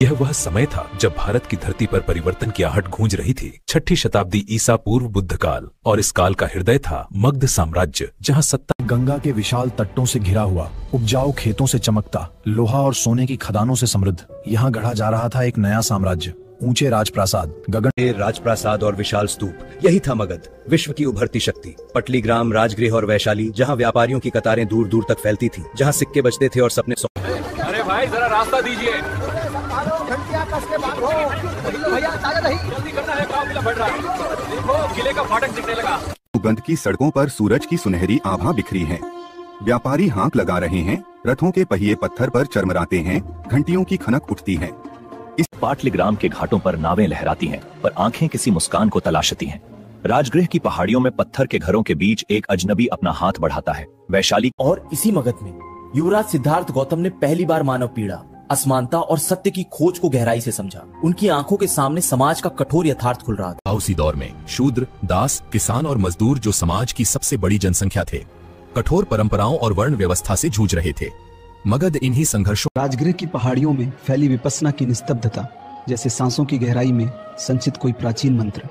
यह वह समय था जब भारत की धरती पर परिवर्तन की आहट गूंज रही थी। 6ठी शताब्दी ईसा पूर्व बुद्ध काल, और इस काल का हृदय था मगध साम्राज्य, जहां सत्ता गंगा के विशाल तटों से घिरा हुआ, उपजाऊ खेतों से चमकता, लोहा और सोने की खदानों से समृद्ध, यहाँ गढ़ा जा रहा था एक नया साम्राज्य। ऊंचे राजप्रासाद, गगन राजप्रासाद और विशाल स्तूप, यही था मगध, विश्व की उभरती शक्ति। पटलीग्राम, राजगृह और वैशाली, जहाँ व्यापारियों की कतारें दूर दूर तक फैलती थी, जहाँ सिक्के बजते थे और सपने अरे भाई जरा रास्ता दीजिए, जल्दी करना है, काफिला बढ़ रहा है। देखो किले का फाटक दिखने लगा। गंध की सड़कों पर सूरज की सुनहरी आभा बिखरी है। व्यापारी हाँक लगा रहे हैं, रथों के पहिए पत्थर पर चरमराते हैं, घंटियों की खनक उठती है। इस पाटलिग्राम के घाटों पर नावें लहराती हैं, पर आंखें किसी मुस्कान को तलाशती हैं। राजगृह की पहाड़ियों में पत्थर के घरों के बीच एक अजनबी अपना हाथ बढ़ाता है। वैशाली और इसी मगध में युवराज सिद्धार्थ गौतम ने पहली बार मानव पीड़ा, असमानता और सत्य की खोज को गहराई से समझा। उनकी आंखों के सामने समाज का कठोर यथार्थ खुल रहा था। उसी दौर में शूद्र, दास, किसान और मजदूर, जो समाज की सबसे बड़ी जनसंख्या थे, कठोर परंपराओं और वर्ण व्यवस्था से जूझ रहे थे। मगध इन्हीं संघर्षों। राजगृह की पहाड़ियों में फैली विपस्सना की निस्तब्धता, जैसे सांसों की गहराई में संचित कोई प्राचीन मंत्र।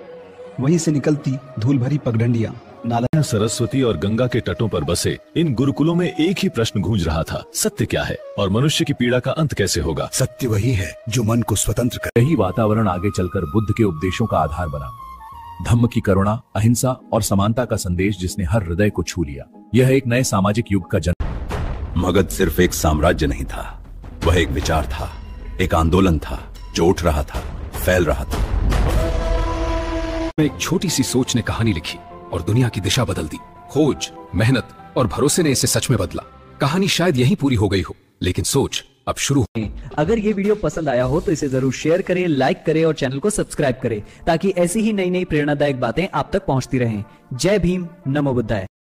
वहीं से निकलती धूल भरी पगडंडियां, नाला। सरस्वती और गंगा के तटों पर बसे इन गुरुकुलों में एक ही प्रश्न गूंज रहा था, सत्य क्या है और मनुष्य की पीड़ा का अंत कैसे होगा। सत्य वही है जो मन को स्वतंत्र करे। यही वातावरण आगे चलकर बुद्ध के उपदेशों का आधार बना। धम्म की करुणा, अहिंसा और समानता का संदेश जिसने हर हृदय को छू लिया। यह एक नए सामाजिक युग का जन्म। मगध सिर्फ एक साम्राज्य नहीं था, वह एक विचार था, एक आंदोलन था जो उठ रहा था, फैल रहा था। एक छोटी सी सोच ने कहानी लिखी और दुनिया की दिशा बदल दी। खोज, मेहनत और भरोसे ने इसे सच में बदला। कहानी शायद यहीं पूरी हो गई हो, लेकिन सोच अब शुरू हो। अगर ये वीडियो पसंद आया हो तो इसे जरूर शेयर करें, लाइक करें और चैनल को सब्सक्राइब करें, ताकि ऐसी ही नई नई प्रेरणादायक बातें आप तक पहुंचती रहें। जय भीम, नमो बुद्धाय।